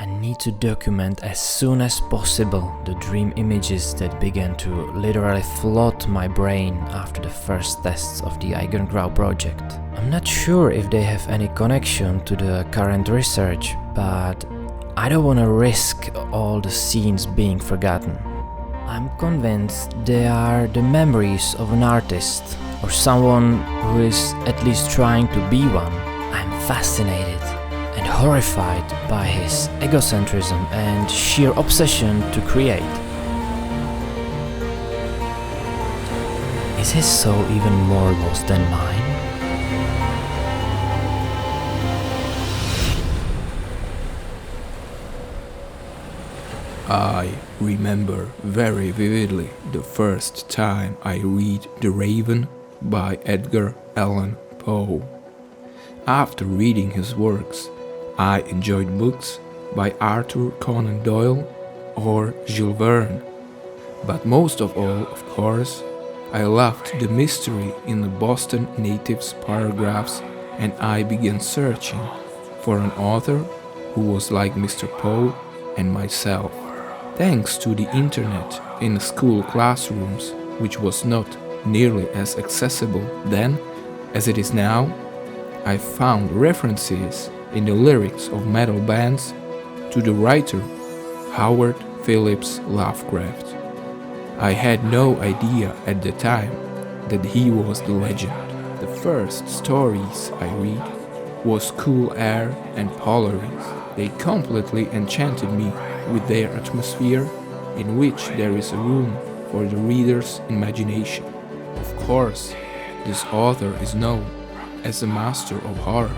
I need to document as soon as possible the dream images that began to literally flood my brain after the first tests of the Eigengrau project. I'm not sure if they have any connection to the current research, but I don't want to risk all the scenes being forgotten. I'm convinced they are the memories of an artist or someone who is at least trying to be one. I'm fascinated and horrified by his egocentrism and sheer obsession to create. Is his soul even more lost than mine? I remember very vividly the first time I read The Raven by Edgar Allan Poe. After reading his works, I enjoyed books by Arthur Conan Doyle or Jules Verne. But most of all, of course, I loved the mystery in the Boston natives' paragraphs, and I began searching for an author who was like Mr. Poe and myself. Thanks to the internet in school classrooms, which was not nearly as accessible then as it is now, I found references in the lyrics of metal bands to the writer Howard Phillips Lovecraft. I had no idea at the time that he was the legend. The first stories I read was Cool Air and Polaris. They completely enchanted me with their atmosphere, in which there is a room for the reader's imagination. Of course, this author is known as a master of horror,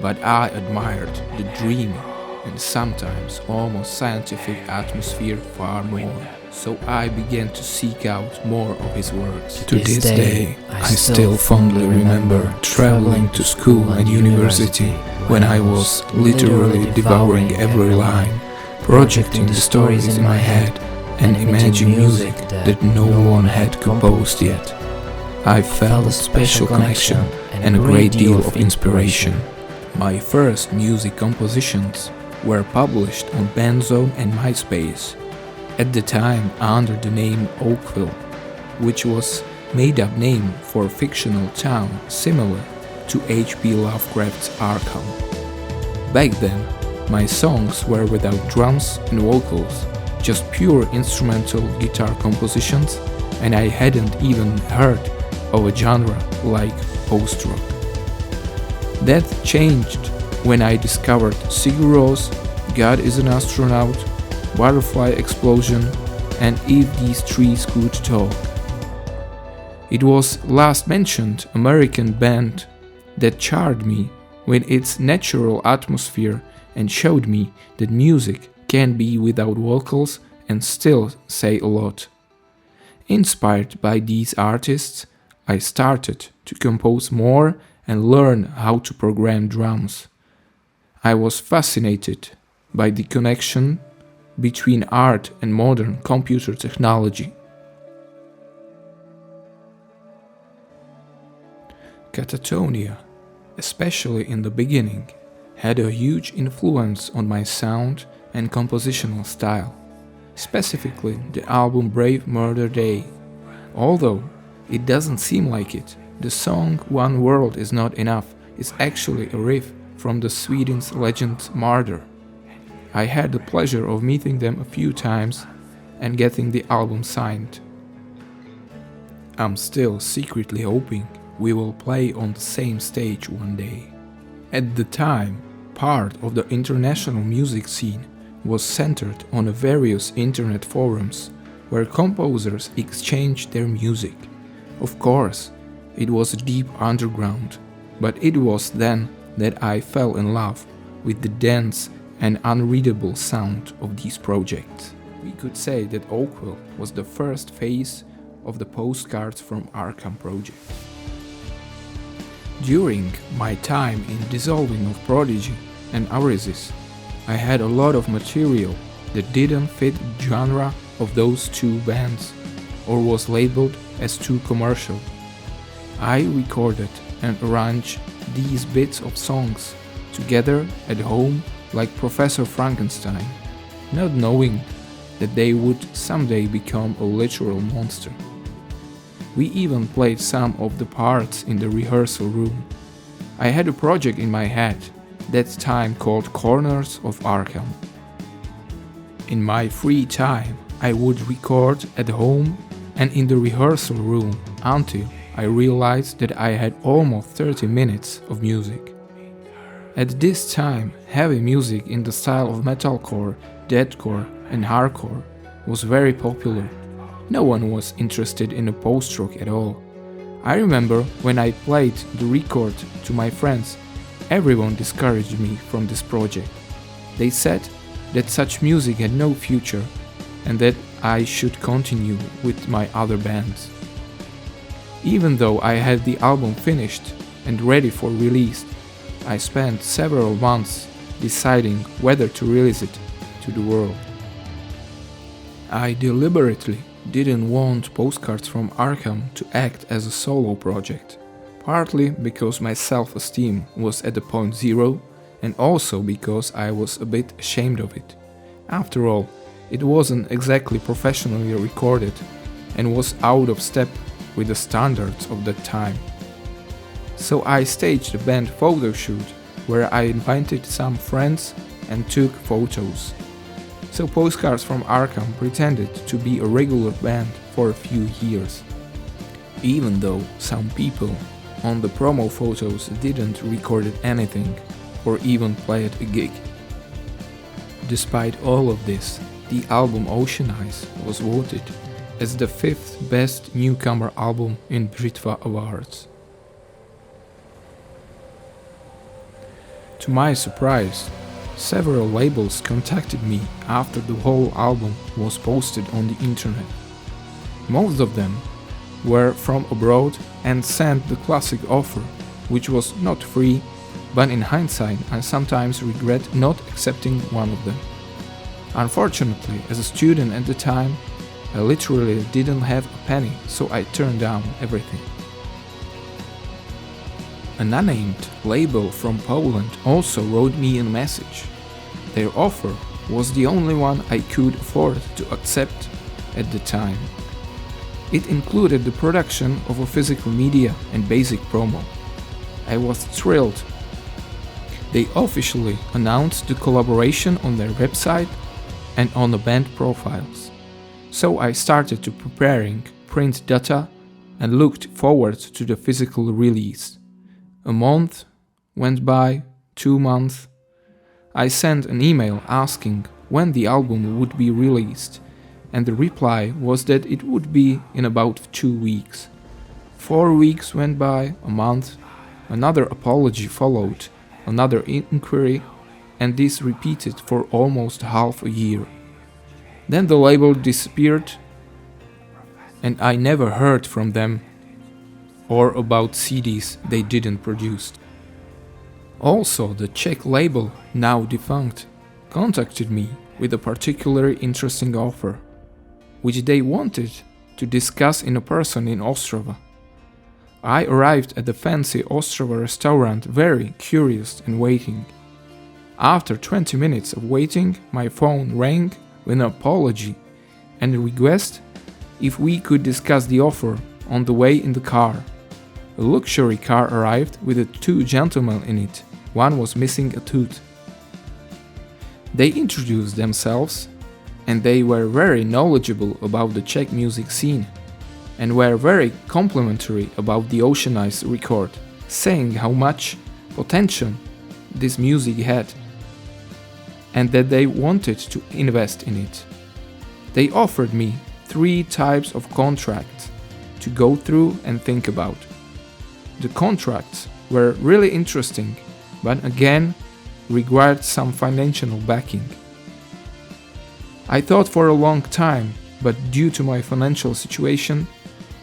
but I admired the dreamy and sometimes almost scientific atmosphere far more, so I began to seek out more of his works. To this day, I still fondly remember traveling to school and university when I was literally devouring every line, projecting the stories in my head and imagining music that no one had composed yet. I felt a special connection and a great deal of inspiration. My first music compositions were published on Benzo and MySpace, at the time under the name Oakvyl, which was made-up name for a fictional town similar to H.P. Lovecraft's Arkham. Back then, my songs were without drums and vocals, just pure instrumental guitar compositions, and I hadn't even heard of a genre like post-rock. That changed when I discovered Sigur Rós, God is an Astronaut, Butterfly Explosion, and If These Trees Could Talk. It was last mentioned American band that charmed me with its natural atmosphere and showed me that music can be without vocals and still say a lot. Inspired by these artists, I started to compose more and learn how to program drums. I was fascinated by the connection between art and modern computer technology. Catatonia, especially in the beginning, had a huge influence on my sound and compositional style, specifically the album Brave Murder Day. Although it doesn't seem like it, the song One World Is Not Enough is actually a riff from the Sweden's legend Murder. I had the pleasure of meeting them a few times and getting the album signed. I'm still secretly hoping we will play on the same stage one day. At the time, part of the international music scene was centered on the various internet forums where composers exchanged their music. Of course, it was deep underground, but it was then that I fell in love with the dense and unreadable sound of these projects. We could say that Oakvyl was the first phase of the Postcards from Arkham project. During my time in Dissolving of Prodigy and Aresis, I had a lot of material that didn't fit the genre of those two bands or was labeled as too commercial. I recorded and arranged these bits of songs together at home like Professor Frankenstein, not knowing that they would someday become a literal monster. We even played some of the parts in the rehearsal room. I had a project in my head, that time called Corners of Arkham. In my free time, I would record at home and in the rehearsal room until I realized that I had almost 30 minutes of music. At this time, heavy music in the style of metalcore, deathcore and hardcore was very popular. No one was interested in a post-rock at all. I remember when I played the record to my friends, everyone discouraged me from this project. They said that such music had no future and that I should continue with my other bands. Even though I had the album finished and ready for release, I spent several months deciding whether to release it to the world. I deliberately didn't want Postcards from Arkham to act as a solo project, partly because my self-esteem was at the point zero and also because I was a bit ashamed of it. After all, it wasn't exactly professionally recorded and was out of step with the standards of that time. So I staged a band photo shoot where I invited some friends and took photos. So Postcards from Arkham pretended to be a regular band for a few years. Even though some people on the promo photos didn't record anything or even played a gig. Despite all of this, the album OCEANIZE was voted as the 5th best newcomer album in Britva Awards. To my surprise, several labels contacted me after the whole album was posted on the internet. Most of them were from abroad and sent the classic offer, which was not free, but in hindsight I sometimes regret not accepting one of them. Unfortunately, as a student at the time, I literally didn't have a penny, so I turned down everything. An unnamed label from Poland also wrote me a message. Their offer was the only one I could afford to accept at the time. It included the production of a physical media and basic promo. I was thrilled. They officially announced the collaboration on their website and on the band profiles. So I started to preparing print data and looked forward to the physical release. A month went by, 2 months. I sent an email asking when the album would be released, and the reply was that it would be in about 2 weeks. 4 weeks went by, a month, another apology followed, another inquiry, and this repeated for almost half a year. Then the label disappeared, and I never heard from them or about CDs they didn't produce. Also, the Czech label, now defunct, contacted me with a particularly interesting offer, which they wanted to discuss in person in Ostrava. I arrived at the fancy Ostrava restaurant very curious and waiting. After 20 minutes of waiting, my phone rang with an apology and a request if we could discuss the offer on the way in the car. A luxury car arrived with 2 gentlemen in it. One was missing a tooth. They introduced themselves, and they were very knowledgeable about the Czech music scene, and were very complimentary about the OCEANIZE record, saying how much potential this music had, and that they wanted to invest in it. They offered me 3 types of contracts to go through and think about. The contracts were really interesting, but again required some financial backing. I thought for a long time, but due to my financial situation,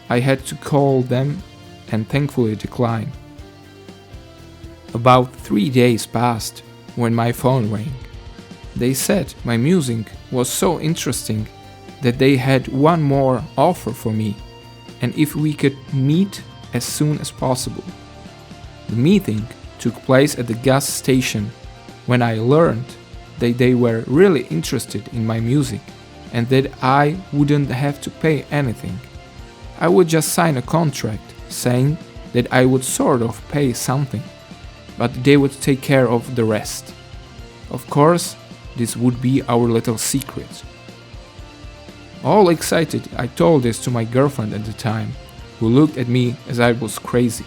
I had to call them and thankfully decline. About 3 days passed when my phone rang. They said my music was so interesting that they had one more offer for me, and if we could meet as soon as possible. The meeting took place at the gas station when I learned that they were really interested in my music and that I wouldn't have to pay anything. I would just sign a contract saying that I would sort of pay something, but they would take care of the rest. Of course, this would be our little secret. All excited, I told this to my girlfriend at the time, who looked at me as I was crazy.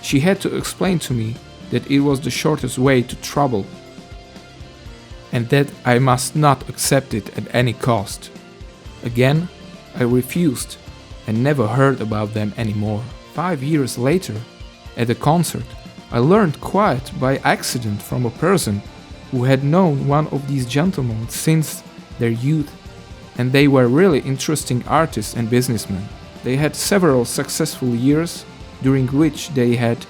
She had to explain to me that it was the shortest way to trouble, and that I must not accept it at any cost. Again, I refused and never heard about them anymore. 5 years later, at a concert, I learned quite by accident from a person who had known one of these gentlemen since their youth, and they were really interesting artists and businessmen. They had several successful years during which they had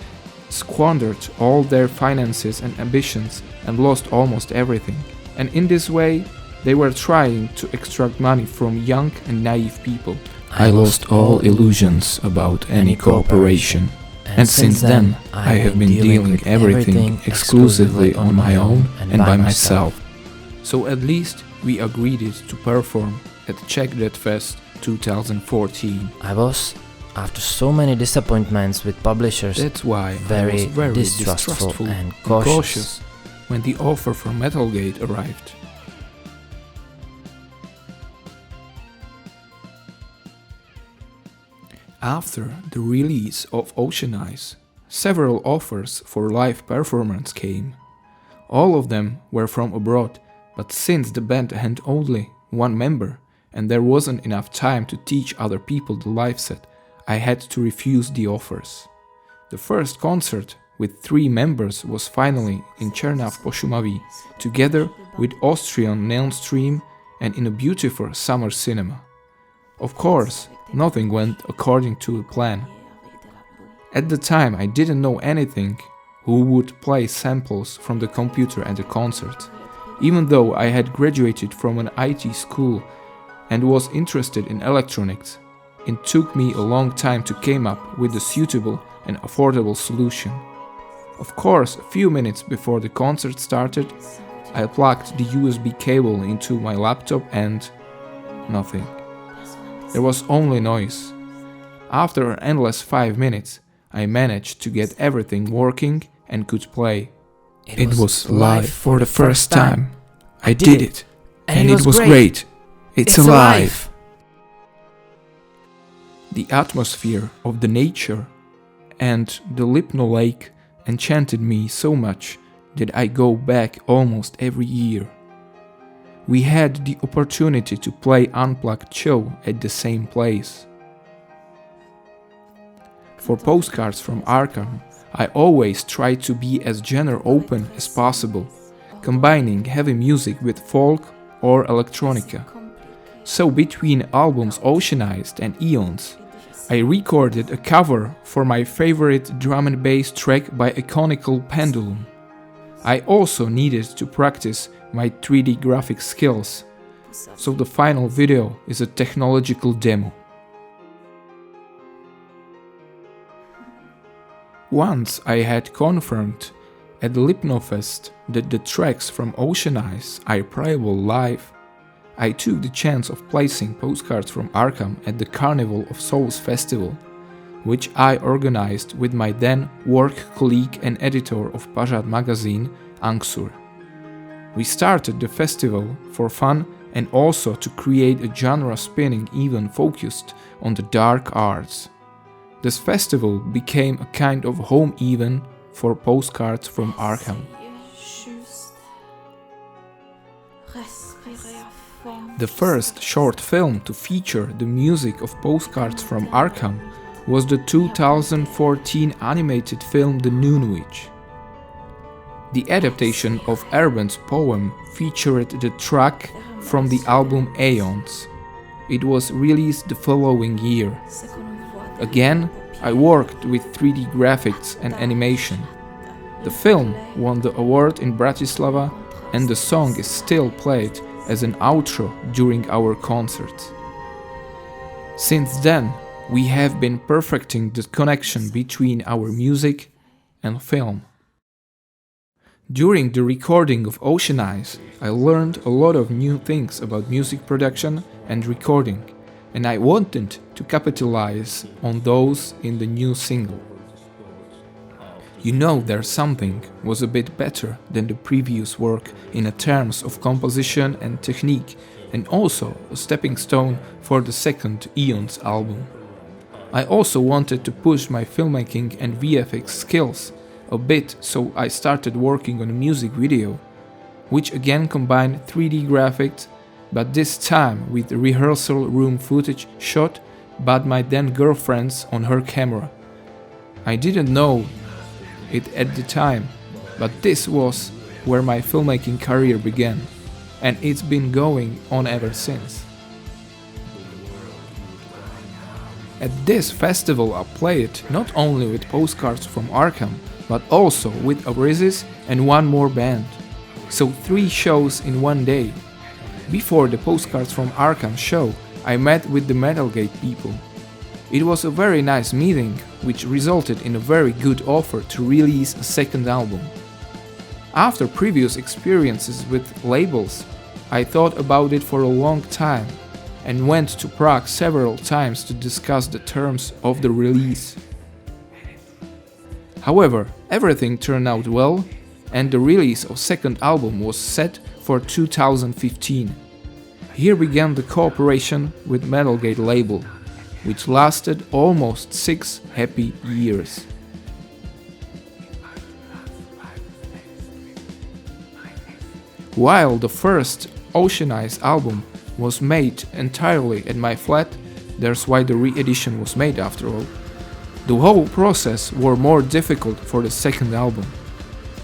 squandered all their finances and ambitions and lost almost everything. And in this way, they were trying to extract money from young and naive people. I lost all illusions about any cooperation, and since then I have been dealing everything exclusively on my own and by myself. So at least we agreed to perform at Czech Fest 2014. I was, after so many disappointments with publishers, That's why I very was very distrustful and cautious. When the offer from Metalgate arrived. After the release of OCEANIZE, several offers for live performance came. All of them were from abroad, but since the band had only one member and there wasn't enough time to teach other people the live set, I had to refuse the offers. The first concert with 3 members was finally in Černav po Šumaví, together with Austrian Neon Stream and in a beautiful summer cinema. Of course, nothing went according to the plan. At the time I didn't know anything who would play samples from the computer at the concert. Even though I had graduated from an IT school and was interested in electronics, it took me a long time to come up with a suitable and affordable solution. Of course, a few minutes before the concert started, I plugged the USB cable into my laptop and nothing. There was only noise. After an endless 5 minutes, I managed to get everything working and could play. It was live for the first time. I did it, and it was great. It's alive! The atmosphere of the nature and the Lipno lake enchanted me so much that I go back almost every year. We had the opportunity to play unplugged show at the same place. For Postcards from Arkham, I always try to be as genre open as possible, combining heavy music with folk or electronica. So between albums OCEANIZE and Eons, I recorded a cover for my favorite drum and bass track by Iconical Pendulum. I also needed to practice my 3D graphic skills, so the final video is a technological demo. Once I had confirmed at Lipnofest that the tracks from OCEANIZE are playable live, I took the chance of placing Postcards from Arkham at the Carnival of Souls festival, which I organized with my then work colleague and editor of Pořad magazine, Angsur. We started the festival for fun and also to create a genre-spinning event focused on the dark arts. This festival became a kind of home event for Postcards from Arkham. The first short film to feature the music of Postcards from Arkham was the 2014 animated film The Noonwitch. The adaptation of Urban's poem featured the track from the album Aeons. It was released the following year. Again, I worked with 3D graphics and animation. The film won the award in Bratislava, and the song is still played as an outro during our concerts. Since then, we have been perfecting the connection between our music and film. During the recording of OCEANIZE, I learned a lot of new things about music production and recording, and I wanted to capitalize on those in the new single. You know, their something was a bit better than the previous work in terms of composition and technique, and also a stepping stone for the second Aeon's album. I also wanted to push my filmmaking and VFX skills a bit, so I started working on a music video, which again combined 3D graphics, but this time with rehearsal room footage shot by my then girlfriend's on her camera. I didn't know it at the time, but this was where my filmmaking career began, and it's been going on ever since. At this festival I played not only with Postcards from Arkham, but also with Oasis and one more band. So 3 shows in one day. Before the Postcards from Arkham show, I met with the Metalgate people. It was a very nice meeting, which resulted in a very good offer to release a second album. After previous experiences with labels, I thought about it for a long time and went to Prague several times to discuss the terms of the release. However, everything turned out well, and the release of second album was set for 2015. Here began the cooperation with Metalgate label, which lasted almost 6 happy years. While the first OCEANIZE album was made entirely at my flat, that's why the re-edition was made after all, the whole process was more difficult for the second album.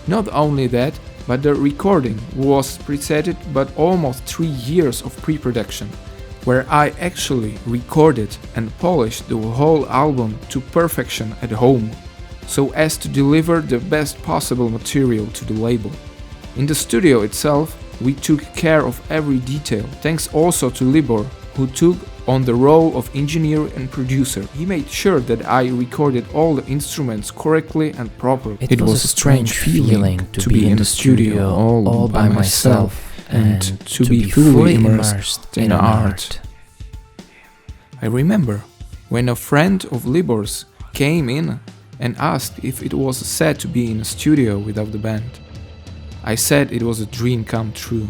Not only that, but the recording was presetted by almost 3 years of pre-production, where I actually recorded and polished the whole album to perfection at home, so as to deliver the best possible material to the label. In the studio itself, we took care of every detail, thanks also to Libor, who took on the role of engineer and producer. He made sure that I recorded all the instruments correctly and properly. It was a strange feeling to be in the studio all by myself and to be fully immersed in art. I remember when a friend of Libor's came in and asked if it was sad to be in a studio without the band. I said it was a dream come true.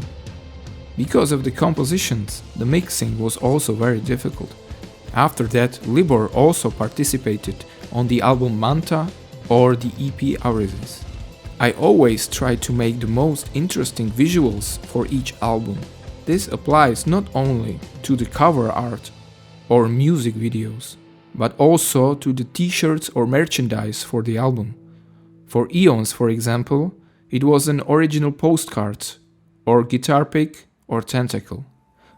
Because of the compositions, the mixing was also very difficult. After that, Libor also participated on the album Manta or the EP Oasis. I always try to make the most interesting visuals for each album. This applies not only to the cover art or music videos, but also to the t-shirts or merchandise for the album. For Eons, for example, it was an original postcard, or guitar pick, or tentacle.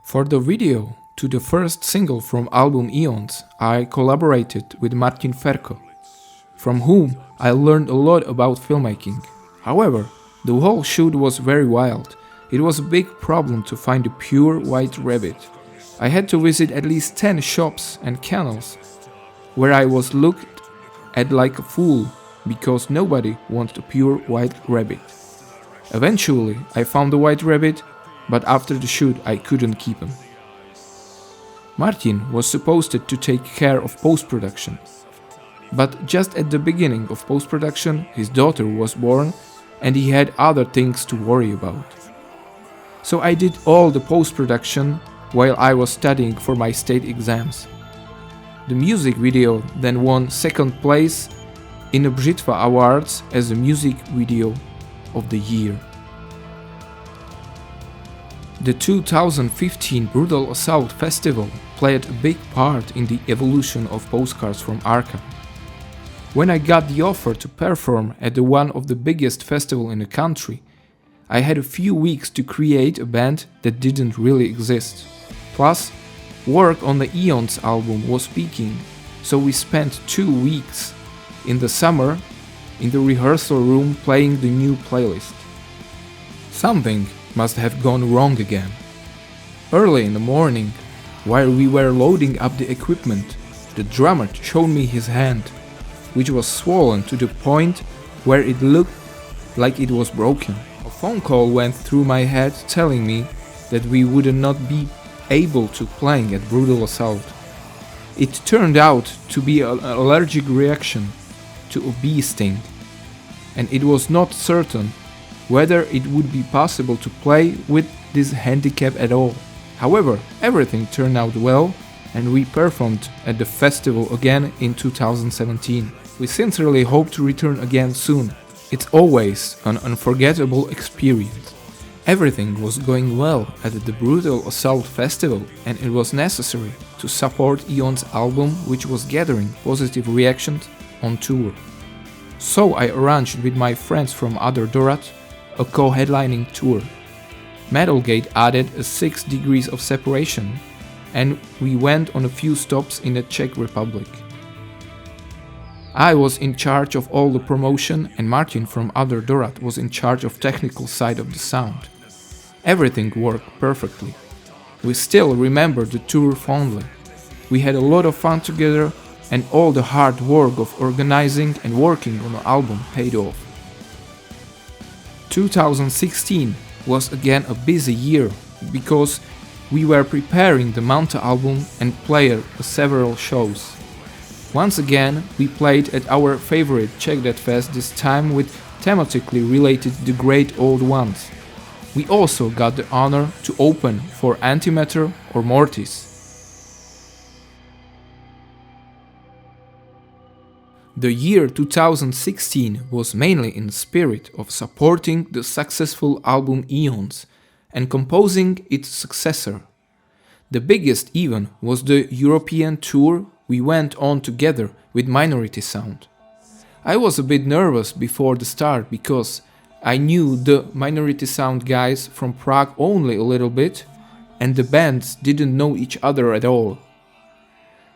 For the video to the first single from album Eons, I collaborated with Martin Ferko, from whom I learned a lot about filmmaking. However, the whole shoot was very wild. It was a big problem to find a pure white rabbit. I had to visit at least 10 shops and kennels, where I was looked at like a fool, because nobody wanted a pure white rabbit. Eventually, I found a white rabbit, but after the shoot I couldn't keep him. Martin was supposed to take care of post-production, but just at the beginning of post-production his daughter was born and he had other things to worry about. So I did all the post-production while I was studying for my state exams. The music video then won second place in the Britva Awards as the music video of the year. The 2015 Brutal Assault Festival played a big part in the evolution of Postcards from Arkham. When I got the offer to perform at one of the biggest festivals in the country, I had a few weeks to create a band that didn't really exist. Plus, work on the Eons album was peaking, so we spent 2 weeks in the summer in the rehearsal room playing the new playlist. Something must have gone wrong again. Early in the morning, while we were loading up the equipment, the drummer showed me his hand, which was swollen to the point where it looked like it was broken. A phone call went through my head telling me that we would not be able to play at Brutal Assault. It turned out to be an allergic reaction to a bee sting, and it was not certain whether it would be possible to play with this handicap at all. However, everything turned out well, and we performed at the festival again in 2017. We sincerely hope to return again soon. It's always an unforgettable experience. Everything was going well at the Brutal Assault festival, and it was necessary to support Aeon's album, which was gathering positive reactions on tour. So I arranged with my friends from Other Dorat a co-headlining tour. Metalgate added a 6 degrees of separation, and we went on a few stops in the Czech Republic. I was in charge of all the promotion, and Martin from Other Dorat was in charge of technical side of the sound. Everything worked perfectly. We still remember the tour fondly. We had a lot of fun together, and all the hard work of organizing and working on the album paid off. 2016 was again a busy year because we were preparing the Manta album and played several shows. Once again, we played at our favorite Czech Fest, this time with thematically related The Great Old Ones. We also got the honor to open for Antimatter or Mortis. The year 2016 was mainly in the spirit of supporting the successful album Aeons and composing its successor. The biggest event was the European tour we went on together with Minority Sound. I was a bit nervous before the start because I knew the Minority Sound guys from Prague only a little bit, and the bands didn't know each other at all.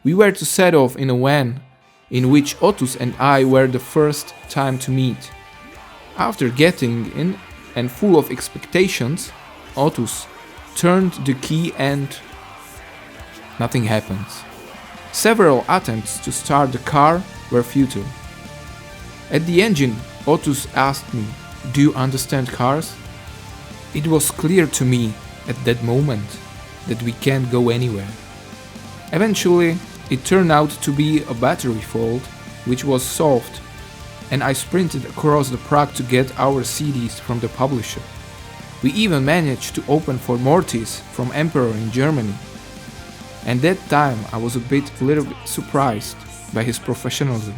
We were to set off in a van, in which Otus and I were the first time to meet. After getting in and full of expectations, Otus turned the key and nothing happened. Several attempts to start the car were futile. At the engine, Otus asked me, "Do you understand cars?" It was clear to me at that moment that we can't go anywhere. Eventually, it turned out to be a battery fault, which was solved, and I sprinted across the Prague to get our CDs from the publisher. We even managed to open for Mortis from Emperor in Germany. And that time I was a little bit surprised by his professionalism.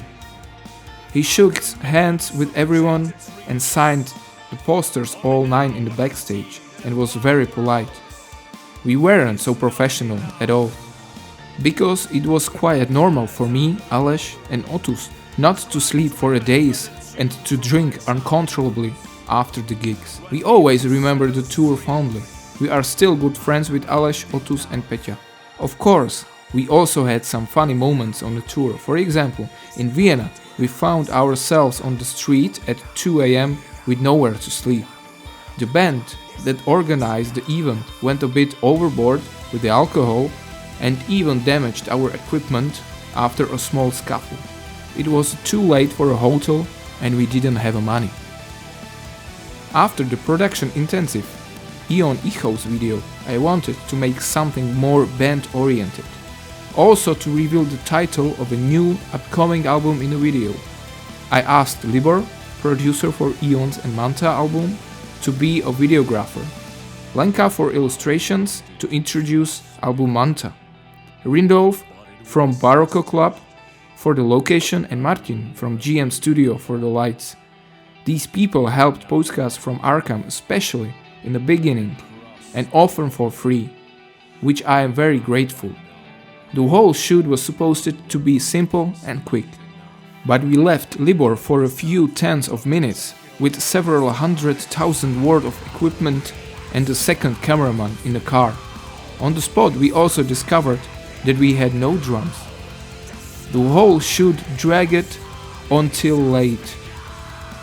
He shook hands with everyone and signed the posters all 9 in the backstage and was very polite. We weren't so professional at all, because it was quite normal for me, Aleš and Otus not to sleep for days and to drink uncontrollably after the gigs. We always remember the tour fondly. We are still good friends with Aleš, Otus and Petya. Of course, we also had some funny moments on the tour. For example, in Vienna, we found ourselves on the street at 2 AM with nowhere to sleep. The band that organized the event went a bit overboard with the alcohol and even damaged our equipment after a small scuffle. It was too late for a hotel and we didn't have money. After the production intensive Aeon Echoes video, I wanted to make something more band-oriented. Also to reveal the title of a new upcoming album in the video. I asked Libor, producer for Aeon's and Manta album, to be a videographer. Lenka for illustrations to introduce album Manta. Rindolf from Barocco Club for the location and Martin from GM Studio for the lights. These people helped POSTCARDS from Arkham especially in the beginning and often for free, which I am very grateful. The whole shoot was supposed to be simple and quick, but we left Libor for a few tens of minutes with several 100,000 worth of equipment and the second cameraman in the car. On the spot we also discovered that we had no drums. The whole shoot dragged until late.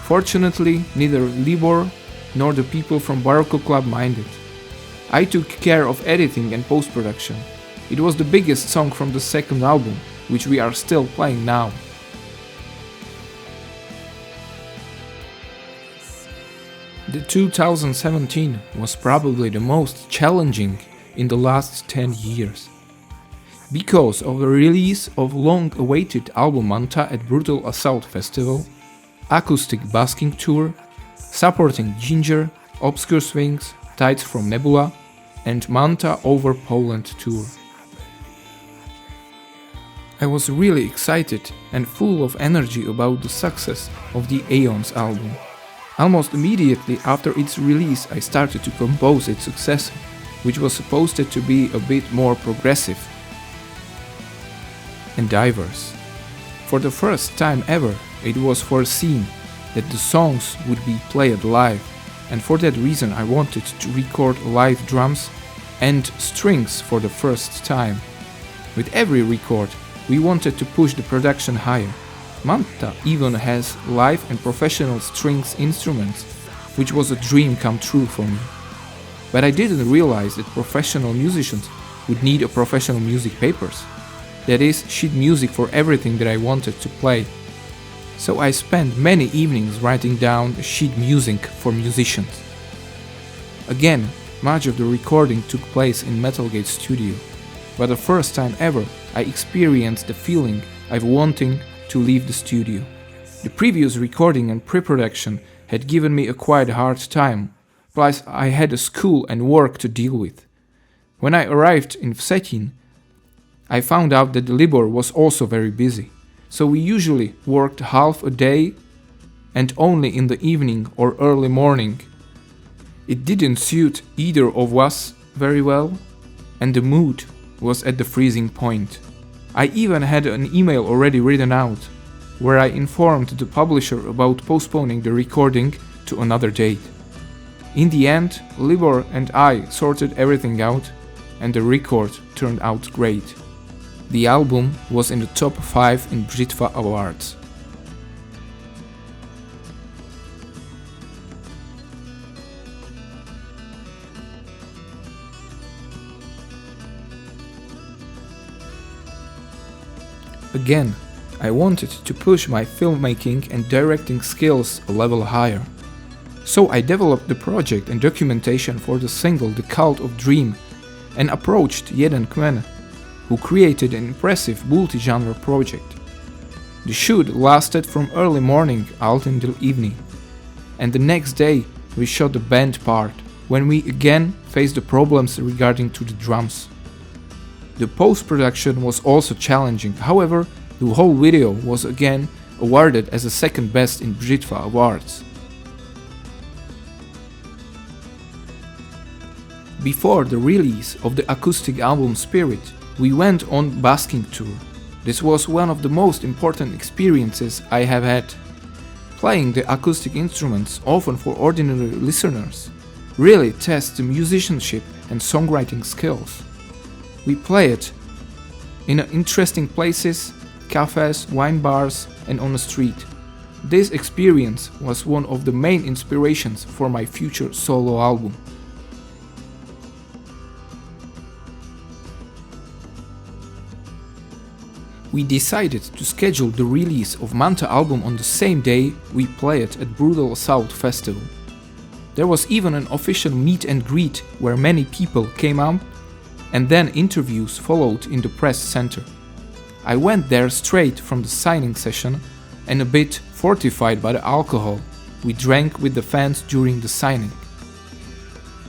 Fortunately, neither Libor nor the people from Barocco Club minded. I took care of editing and post-production. It was the biggest song from the second album, which we are still playing now. The 2017 was probably the most challenging in the last 10 years. Because of the release of long-awaited album Manta at Brutal Assault Festival, acoustic Busking Tour, supporting Ginger, Obscure Sphinx, Tides from Nebula, and Manta over Poland Tour. I was really excited and full of energy about the success of the Aeons album. Almost immediately after its release I started to compose its successor, which was supposed to be a bit more progressive and diverse. For the first time ever, it was foreseen that the songs would be played live, and for that reason I wanted to record live drums and strings for the first time. With every record, we wanted to push the production higher. Manta even has live and professional strings instruments, which was a dream come true for me. But I didn't realize that professional musicians would need a professional music papers. That is, sheet music for everything that I wanted to play. So I spent many evenings writing down sheet music for musicians. Again, much of the recording took place in Metalgate studio, but the first time ever I experienced the feeling of wanting to leave the studio. The previous recording and pre-production had given me a quite hard time, plus I had a school and work to deal with. When I arrived in Vsetín, I found out that Libor was also very busy, so we usually worked half a day and only in the evening or early morning. It didn't suit either of us very well, and the mood was at the freezing point. I even had an email already written out, where I informed the publisher about postponing the recording to another date. In the end, Libor and I sorted everything out, and the record turned out great. The album was in the top 5 in Britva Awards. Again, I wanted to push my filmmaking and directing skills a level higher. So I developed the project and documentation for the single The Cult of Dream and approached Jeden Kmen, who created an impressive multi-genre project. The shoot lasted from early morning out until evening, and the next day we shot the band part, when we again faced the problems regarding to the drums. The post-production was also challenging, however, the whole video was again awarded as the second best in Britva Awards. Before the release of the acoustic album Spirit, we went on Busking Tour. This was one of the most important experiences I have had. Playing the acoustic instruments, often for ordinary listeners, really tests the musicianship and songwriting skills. We played in interesting places, cafes, wine bars, and on the street. This experience was one of the main inspirations for my future solo album. We decided to schedule the release of Manta album on the same day we played at Brutal Assault Festival. There was even an official meet and greet where many people came out, and then interviews followed in the press center. I went there straight from the signing session, and a bit fortified by the alcohol we drank with the fans during the signing.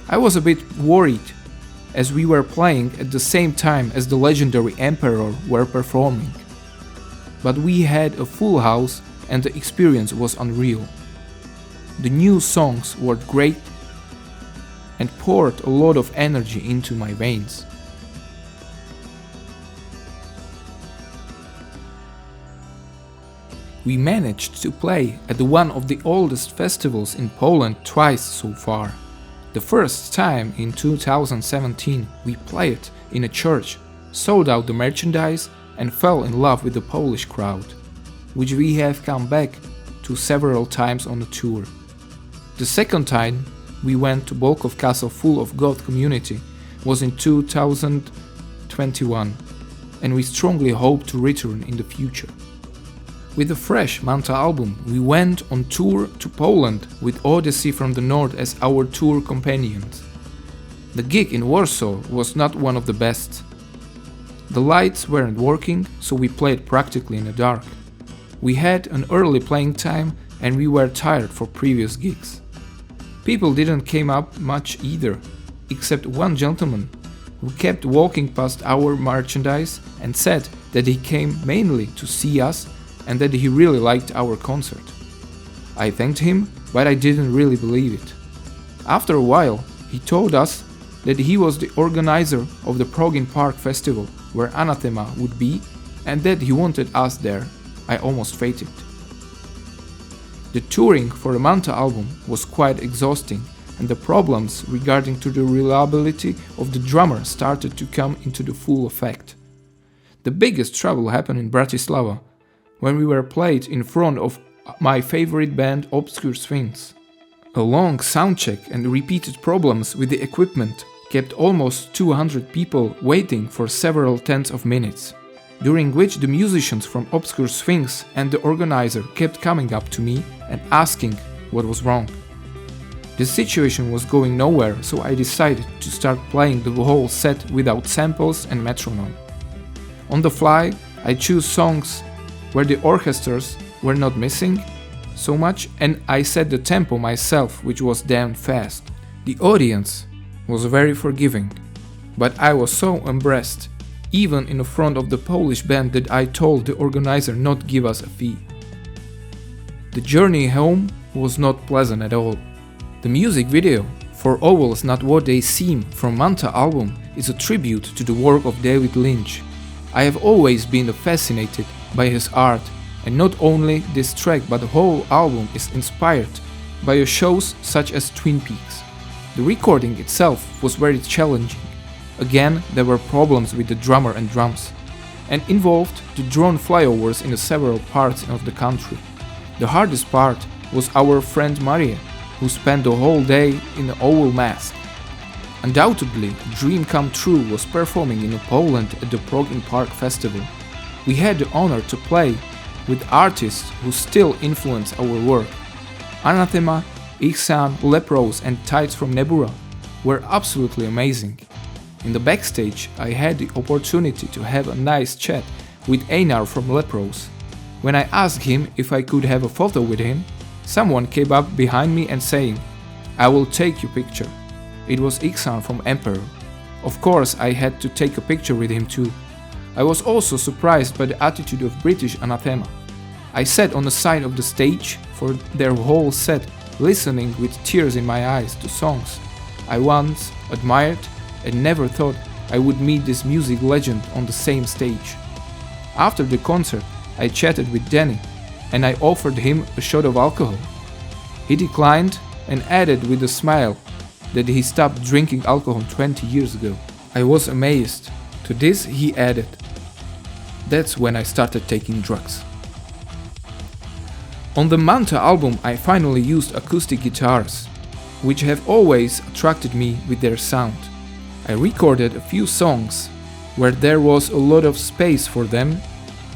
I was a bit worried, as we were playing at the same time as the legendary Emperor were performing. But we had a full house and the experience was unreal. The new songs were great and poured a lot of energy into my veins. We managed to play at one of the oldest festivals in Poland twice so far. The first time in 2017 we played in a church, sold out the merchandise and fell in love with the Polish crowd, which we have come back to several times on the tour. The second time we went to Bolkov Castle full of goth community was in 2021, and we strongly hope to return in the future. With the fresh Manta album, we went on tour to Poland with Odyssey from the North as our tour companions. The gig in Warsaw was not one of the best. The lights weren't working, so we played practically in the dark. We had an early playing time and we were tired for previous gigs. People didn't came up much either, except one gentleman who kept walking past our merchandise and said that he came mainly to see us and that he really liked our concert. I thanked him, but I didn't really believe it. After a while, he told us that he was the organizer of the Prog in Park festival where Anathema would be and that he wanted us there. I almost fainted. The touring for the Manta album was quite exhausting and the problems regarding to the reliability of the drummer started to come into the full effect. The biggest trouble happened in Bratislava, when we were played in front of my favorite band Obscure Sphinx. A long soundcheck and repeated problems with the equipment kept almost 200 people waiting for several tens of minutes, during which the musicians from Obscure Sphinx and the organizer kept coming up to me and asking what was wrong. The situation was going nowhere, so I decided to start playing the whole set without samples and metronome. On the fly, I chose songs where the orchestras were not missing so much and I set the tempo myself, which was damn fast. The audience was very forgiving, but I was so embarrassed, even in front of the Polish band, that I told the organizer not give us a fee. The journey home was not pleasant at all. The music video for Oakvyl's Not What They Seem from Manta album is a tribute to the work of David Lynch. I have always been fascinated by his art, and not only this track but the whole album is inspired by shows such as Twin Peaks. The recording itself was very challenging. Again, there were problems with the drummer and drums, and involved the drone flyovers in the several parts of the country. The hardest part was our friend Maria, who spent the whole day in the oval mask. Undoubtedly, a dream come true was performing in Poland at the Prog in Park festival. We had the honor to play with artists who still influence our work. Anathema, Zann, Leprose and Tides from Nebula were absolutely amazing. In the backstage, I had the opportunity to have a nice chat with Einar from Leprose. When I asked him if I could have a photo with him, someone came up behind me and saying, "I will take your picture." It was Zann from Emperor. Of course, I had to take a picture with him too. I was also surprised by the attitude of British Anathema. I sat on the side of the stage for their whole set, listening with tears in my eyes to songs I once admired and never thought I would meet this music legend on the same stage. After the concert, I chatted with Danny and I offered him a shot of alcohol. He declined and added with a smile that he stopped drinking alcohol 20 years ago. I was amazed. To this he added, "That's when I started taking drugs." On the Manta album I finally used acoustic guitars, which have always attracted me with their sound. I recorded a few songs where there was a lot of space for them,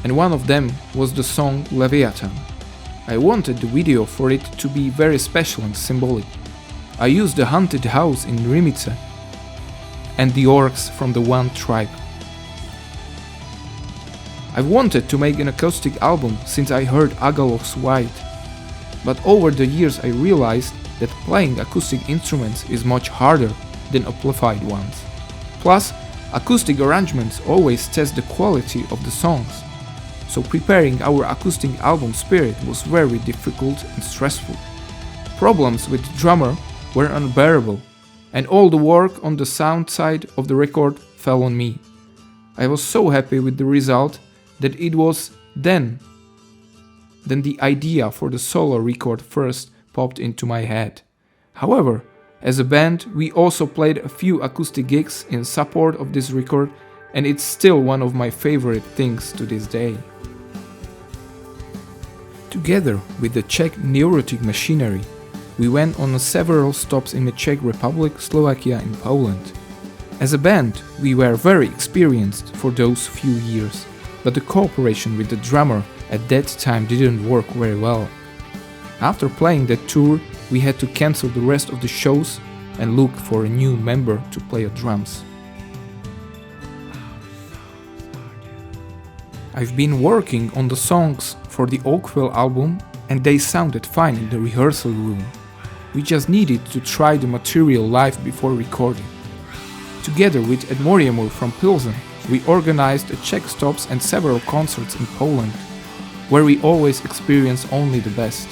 and one of them was the song Leviathan. I wanted the video for it to be very special and symbolic. I used the haunted house in Rimice and the orcs from the One Tribe. I wanted to make an acoustic album since I heard Agalloch's White, but over the years I realized that playing acoustic instruments is much harder than amplified ones. Plus, acoustic arrangements always test the quality of the songs, so preparing our acoustic album Spirit was very difficult and stressful. Problems with the drummer were unbearable, and all the work on the sound side of the record fell on me. I was so happy with the result that it was then the idea for the solo record first popped into my head. However, as a band, we also played a few acoustic gigs in support of this record, and it's still one of my favorite things to this day. Together with the Czech Neurotic Machinery, we went on several stops in the Czech Republic, Slovakia and Poland. As a band, we were very experienced for those few years, but the cooperation with the drummer at that time didn't work very well. After playing that tour, we had to cancel the rest of the shows and look for a new member to play drums. I've been working on the songs for the Oakvyl album and they sounded fine in the rehearsal room. We just needed to try the material live before recording. Together with Ed Moriamur from Pilsen, we organized a Czech stops and several concerts in Poland, where we always experience only the best.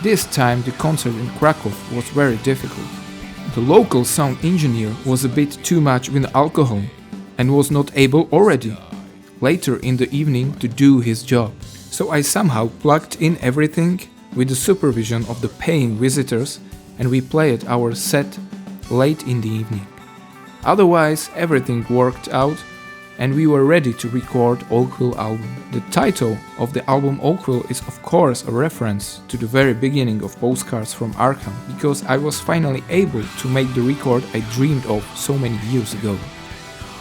This time the concert in Krakow was very difficult. The local sound engineer was a bit too much with alcohol and was not able already, later in the evening, to do his job. So I somehow plugged in everything with the supervision of the paying visitors and we played our set late in the evening. Otherwise everything worked out and we were ready to record Oakvyl album. The title of the album Oakvyl is of course a reference to the very beginning of Postcards from Arkham, because I was finally able to make the record I dreamed of so many years ago.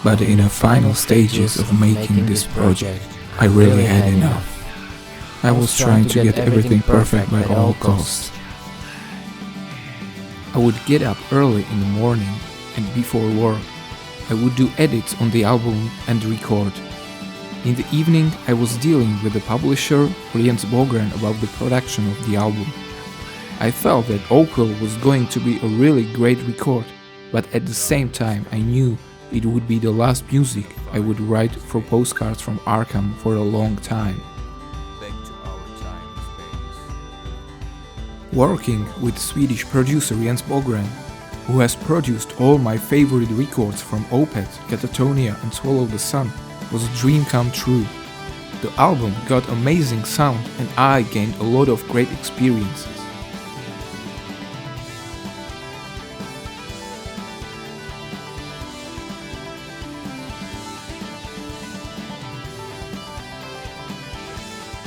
But in the final stages of making this project, I really had enough. I was trying to get everything perfect by all costs. I would get up early in the morning and before work I would do edits on the album and record. In the evening I was dealing with the publisher Jens Bogren about the production of the album. I felt that Oakvyl was going to be a really great record, but at the same time I knew it would be the last music I would write for Postcards from Arkham for a long time. Working with Swedish producer Jens Bogren, who has produced all my favorite records from Opeth, Catatonia and Swallow the Sun, was a dream come true. The album got amazing sound and I gained a lot of great experiences.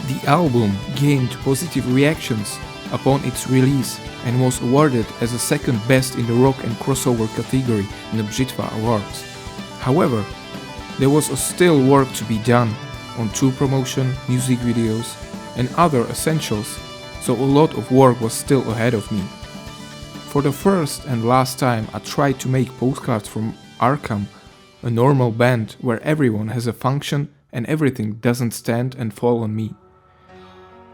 The album gained positive reactions upon its release and was awarded as the second best in the rock and crossover category in the Břitva Awards. However, there was still work to be done on tour promotion, music videos and other essentials, so a lot of work was still ahead of me. For the first and last time I tried to make Postcards from Arkham a normal band where everyone has a function and everything doesn't stand and fall on me.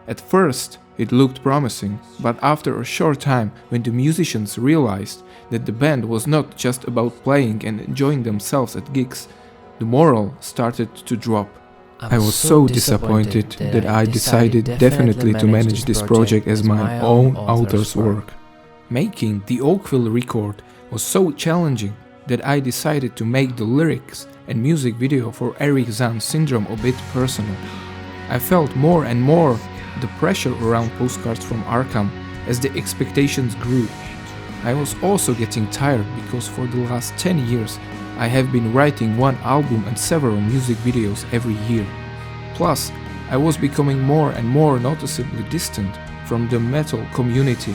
At first it looked promising, but after a short time, when the musicians realized that the band was not just about playing and enjoying themselves at gigs, the morale started to drop. I was so disappointed that I decided definitely to manage this project as my own author's work. Making the Oakvyl record was so challenging that I decided to make the lyrics and music video for Erich Zann Syndrome a bit personal. I felt more and more the pressure around Postcards from Arkham as the expectations grew. I was also getting tired because for the last 10 years I have been writing one album and several music videos every year. Plus, I was becoming more and more noticeably distant from the metal community,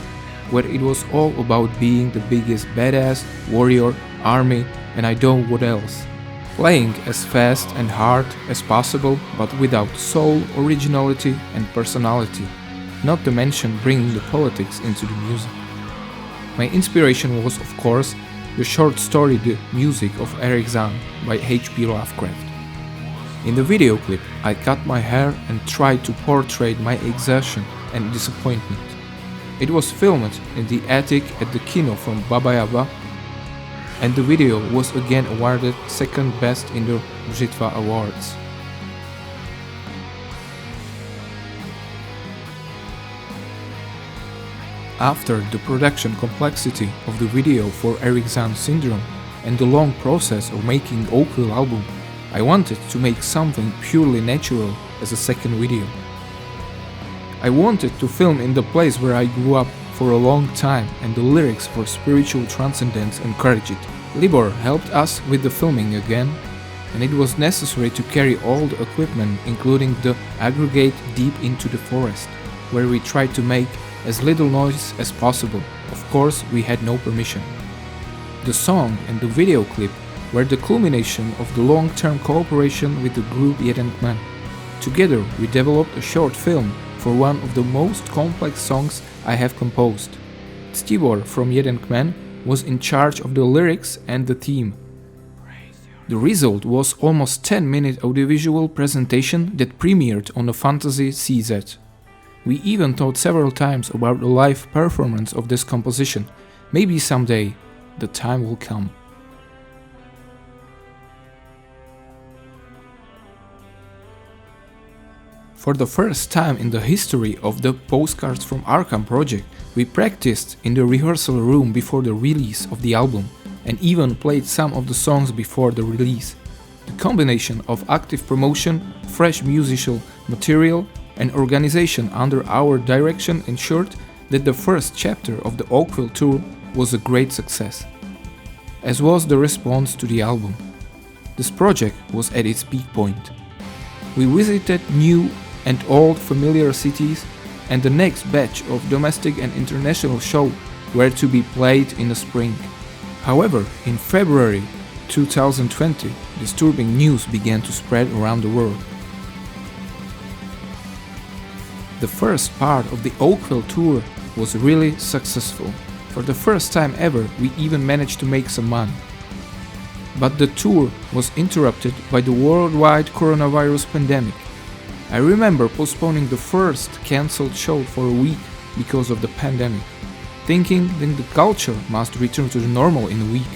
where it was all about being the biggest badass, warrior, army and I don't know what else. Playing as fast and hard as possible, but without soul, originality and personality, not to mention bringing the politics into the music. My inspiration was, of course, the short story The Music of Erich Zann by H.P. Lovecraft. In the video clip, I cut my hair and tried to portray my exhaustion and disappointment. It was filmed in the attic at the Kino from Baba Yaga, and the video was again awarded second best in the Břitva Awards. After the production complexity of the video for Erich Zann Syndrome and the long process of making Oakvyl album, I wanted to make something purely natural as a second video. I wanted to film in the place where I grew up for a long time and the lyrics for Spiritual Transcendence encouraged it. Libor helped us with the filming again, and it was necessary to carry all the equipment including the aggregate deep into the forest, where we tried to make as little noise as possible. Of course, we had no permission. The song and the video clip were the culmination of the long-term cooperation with the group Jeden Kmen. Together we developed a short film for one of the most complex songs I have composed. Stibor from Jeden Kmen was in charge of the lyrics and the theme. The result was almost 10-minute audiovisual presentation that premiered on the Fantasy CZ. We even thought several times about the live performance of this composition. Maybe someday the time will come. For the first time in the history of the Postcards from Arkham project, we practiced in the rehearsal room before the release of the album, and even played some of the songs before the release. The combination of active promotion, fresh musical material, and organization under our direction ensured that the first chapter of the Oakvyl tour was a great success, as was the response to the album. This project was at its peak point. We visited new and old familiar cities, and the next batch of domestic and international shows were to be played in the spring. However, in February 2020, disturbing news began to spread around the world. The first part of the Oakvyl tour was really successful. For the first time ever, we even managed to make some money. But the tour was interrupted by the worldwide coronavirus pandemic. I remember postponing the first cancelled show for a week because of the pandemic, thinking that the culture must return to the normal in a week.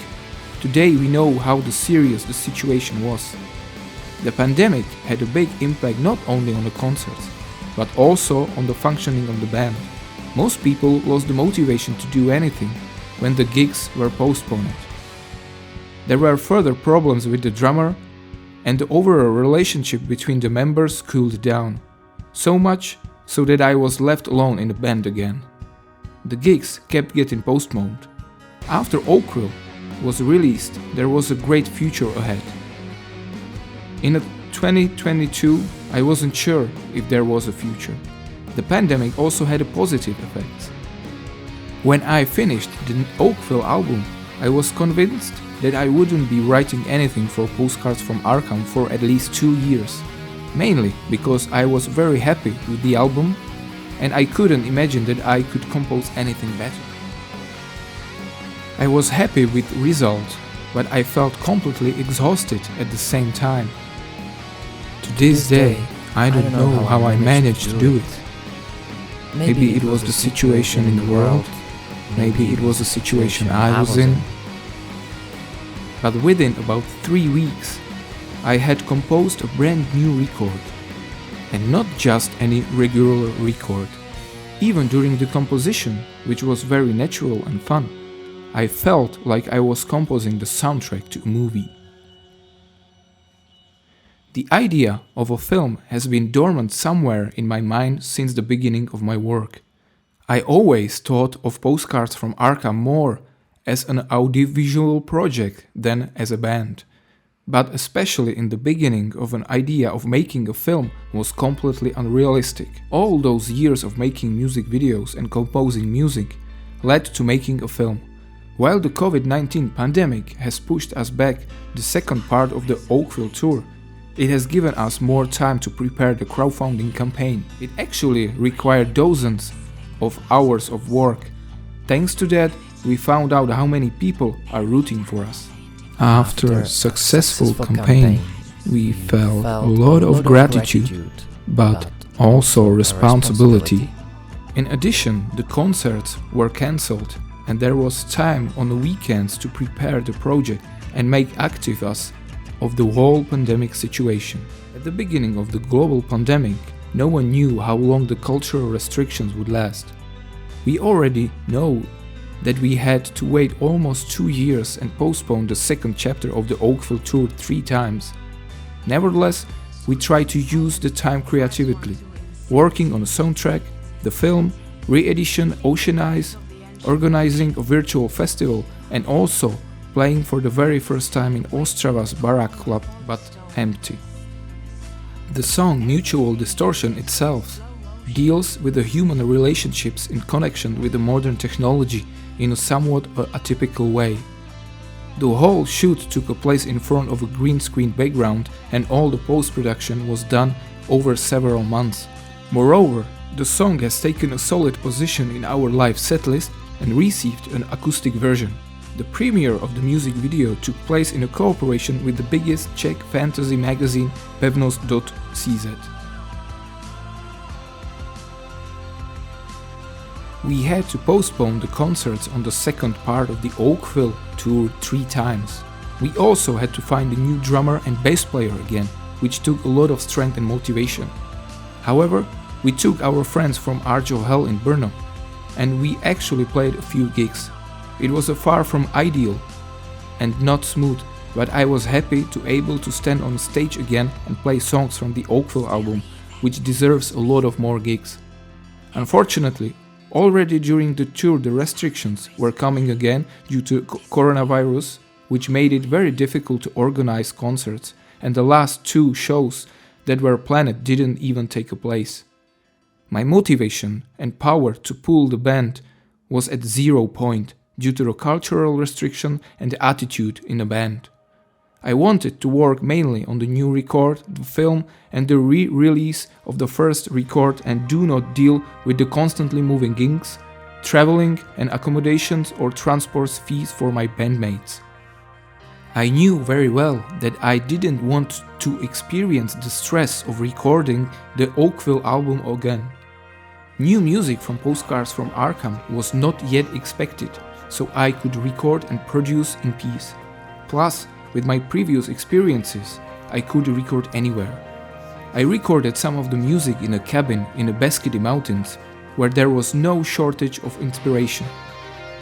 Today we know how serious the situation was. The pandemic had a big impact not only on the concerts, but also on the functioning of the band. Most people lost the motivation to do anything when the gigs were postponed. There were further problems with the drummer, and the overall relationship between the members cooled down. So much so that I was left alone in the band again. The gigs kept getting postponed. After Oakvyl was released, there was a great future ahead. In 2022, I wasn't sure if there was a future. The pandemic also had a positive effect. When I finished the Oakvyl album, I was convinced that I wouldn't be writing anything for Postcards from Arkham for at least 2 years, mainly because I was very happy with the album and I couldn't imagine that I could compose anything better. I was happy with the result, but I felt completely exhausted at the same time. To this day, I don't know how I managed to do it. Maybe it was the situation in the world, maybe it was the situation I was in. But within about 3 weeks, I had composed a brand new record. And not just any regular record. Even during the composition, which was very natural and fun, I felt like I was composing the soundtrack to a movie. The idea of a film has been dormant somewhere in my mind since the beginning of my work. I always thought of Postcards from Arkham more as an audiovisual project than as a band. But especially in the beginning of an idea of making a film was completely unrealistic. All those years of making music videos and composing music led to making a film. While the COVID-19 pandemic has pushed us back the second part of the Oakvyl tour, it has given us more time to prepare the crowdfunding campaign. It actually required dozens of hours of work. Thanks to that, we found out how many people are rooting for us. After a successful campaign, we felt a lot of gratitude, but also responsibility. In addition, the concerts were cancelled, and there was time on the weekends to prepare the project and make activists of the whole pandemic situation. At the beginning of the global pandemic, no one knew how long the cultural restrictions would last. We already know that we had to wait almost 2 years and postpone the second chapter of the Oakvyl tour 3 times. Nevertheless, we tried to use the time creatively, working on a soundtrack, the film, re-edition OCEANIZE, organizing a virtual festival, and also playing for the very first time in Ostrava's Barak Club, but empty. The song Mutual Distortion itself deals with the human relationships in connection with the modern technology in a somewhat atypical way. The whole shoot took place in front of a green screen background and all the post-production was done over several months. Moreover, the song has taken a solid position in our live setlist and received an acoustic version. The premiere of the music video took place in a cooperation with the biggest Czech fantasy magazine Pevnost.cz. We had to postpone the concerts on the second part of the Oakvyl tour 3 times. We also had to find a new drummer and bass player again, which took a lot of strength and motivation. However, we took our friends from Arch of Hell in Brno, and we actually played a few gigs. It was far from ideal and not smooth, but I was happy to able to stand on stage again and play songs from the Oakvyl album, which deserves a lot of more gigs. Unfortunately, already during the tour the restrictions were coming again due to coronavirus, which made it very difficult to organize concerts, and the last 2 shows that were planned didn't even take place. My motivation and power to pull the band was at 0 point due to the cultural restriction and the attitude in the band. I wanted to work mainly on the new record, the film and the re-release of the first record and do not deal with the constantly moving gigs, traveling and accommodations or transport fees for my bandmates. I knew very well that I didn't want to experience the stress of recording the Oakvyl album again. New music from Postcards from Arkham was not yet expected, so I could record and produce in peace. Plus, with my previous experiences, I could record anywhere. I recorded some of the music in a cabin in the Busking mountains, where there was no shortage of inspiration.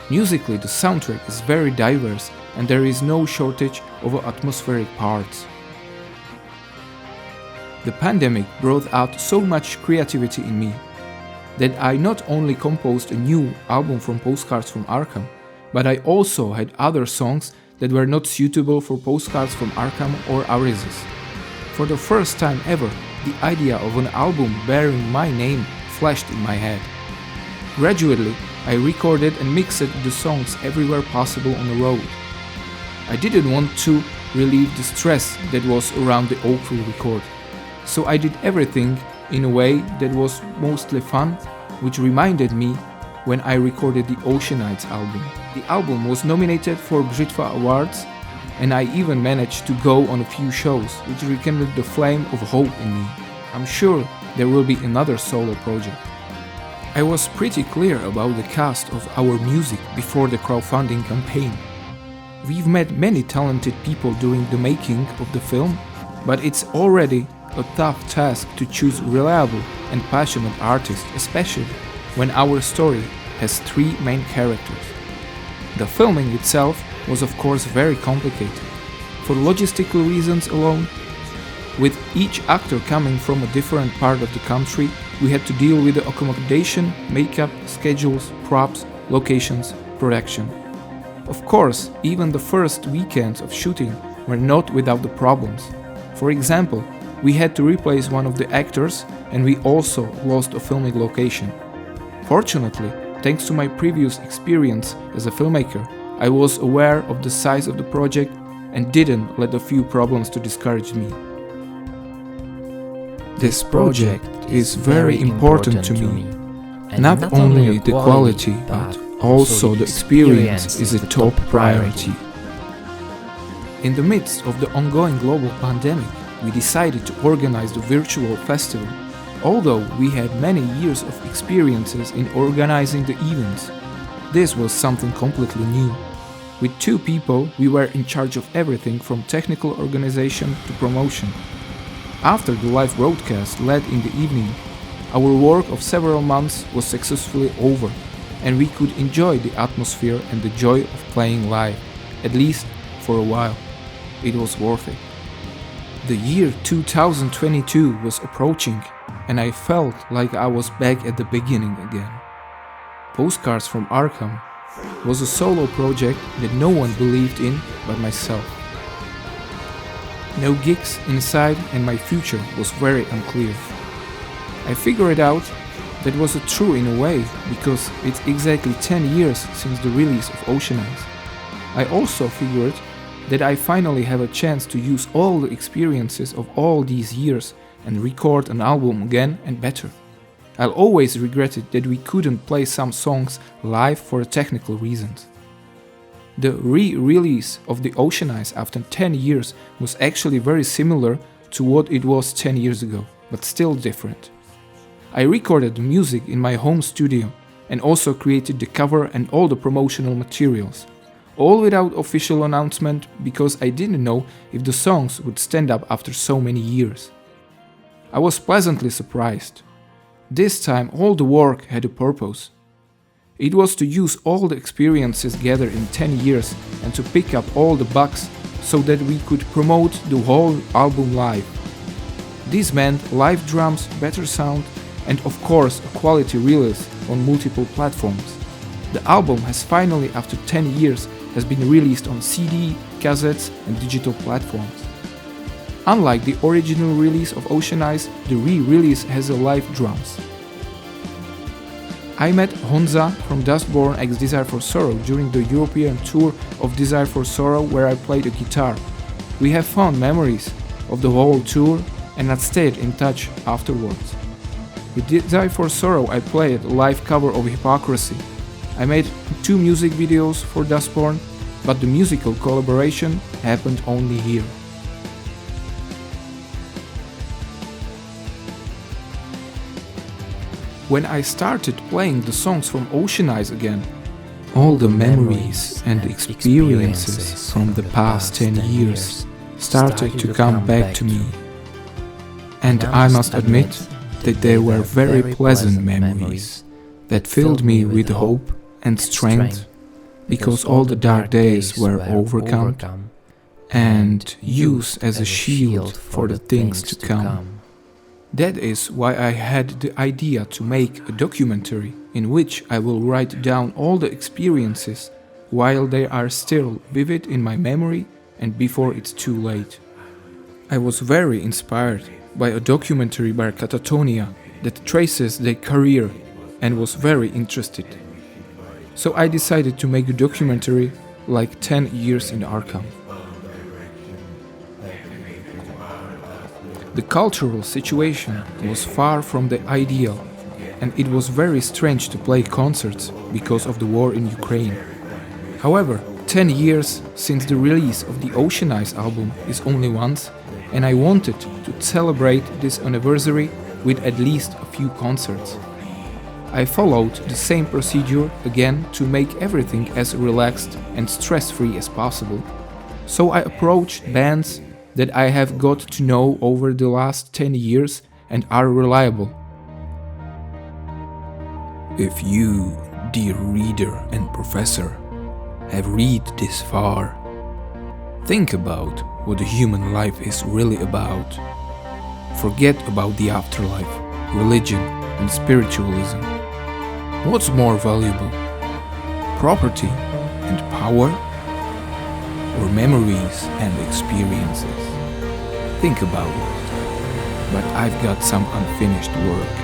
Musically, the soundtrack is very diverse and there is no shortage of atmospheric parts. The pandemic brought out so much creativity in me that I not only composed a new album from Postcards from Arkham, but I also had other songs that were not suitable for Postcards from Arkham or Arizes. For the first time ever, the idea of an album bearing my name flashed in my head. Gradually, I recorded and mixed the songs everywhere possible on the road. I didn't want to relieve the stress that was around the Oakvyl record, so I did everything in a way that was mostly fun, which reminded me when I recorded the OCEANIZE album. The album was nominated for Britva Awards, and I even managed to go on a few shows, which rekindled the flame of hope in me. I'm sure there will be another solo project. I was pretty clear about the cast of our music before the crowdfunding campaign. We've met many talented people during the making of the film, but it's already a tough task to choose reliable and passionate artists, especially when our story has 3 main characters. The filming itself was of course very complicated. For logistical reasons alone, with each actor coming from a different part of the country, we had to deal with the accommodation, makeup, schedules, props, locations, production. Of course, even the first weekends of shooting were not without the problems. For example, we had to replace one of the actors and we also lost a filming location. Fortunately, thanks to my previous experience as a filmmaker, I was aware of the size of the project and didn't let a few problems to discourage me. This project is very important to me. Not only the quality, but also the experience is a top priority. In the midst of the ongoing global pandemic, we decided to organize the virtual festival. Although we had many years of experiences in organizing the events, this was something completely new. With 2 people, we were in charge of everything from technical organization to promotion. After the live broadcast led in the evening, our work of several months was successfully over, and we could enjoy the atmosphere and the joy of playing live, at least for a while. It was worth it. The year 2022 was approaching, and I felt like I was back at the beginning again. Postcards from Arkham was a solo project that no one believed in but myself. No gigs inside and my future was very unclear. I figured out that was true in a way because it's exactly 10 years since the release of OCEANIZE. I also figured that I finally have a chance to use all the experiences of all these years and record an album again and better. I'll always regretted that we couldn't play some songs live for technical reasons. The re-release of the OCEANIZE after 10 years was actually very similar to what it was 10 years ago, but still different. I recorded the music in my home studio and also created the cover and all the promotional materials, all without official announcement because I didn't know if the songs would stand up after so many years. I was pleasantly surprised. This time all the work had a purpose. It was to use all the experiences gathered in 10 years and to pick up all the bugs so that we could promote the whole album live. This meant live drums, better sound, and of course a quality release on multiple platforms. The album has finally, after 10 years, has been released on CD, cassettes and digital platforms. Unlike the original release of OCEANIZE, the re-release has a live drums. I met Honza from Dustborn x Desire for Sorrow during the European tour of Desire for Sorrow where I played a guitar. We have fond memories of the whole tour and had stayed in touch afterwards. With Desire for Sorrow I played a live cover of Hypocrisy. I made 2 music videos for Dustborn, but the musical collaboration happened only here. When I started playing the songs from OCEANIZE again, all the memories and experiences from the past 10 years started to come back to me. And I must admit that they were very pleasant memories that filled me with hope and strength because all the dark days were overcome and used as a shield for the things to come. That is why I had the idea to make a documentary in which I will write down all the experiences while they are still vivid in my memory and before it's too late. I was very inspired by a documentary by Katatonia that traces their career and was very interested. So I decided to make a documentary like 10 years in Arkham. The cultural situation was far from the ideal, and it was very strange to play concerts because of the war in Ukraine. However, 10 years since the release of the OCEANIZE album is only once, and I wanted to celebrate this anniversary with at least a few concerts. I followed the same procedure again to make everything as relaxed and stress-free as possible. So I approached bands that I have got to know over the last 10 years and are reliable. If you, dear reader and professor, have read this far, think about what the human life is really about. Forget about the afterlife, religion and spiritualism. What's more valuable? Property and power? Or memories and experiences? Think about it. But I've got some unfinished work.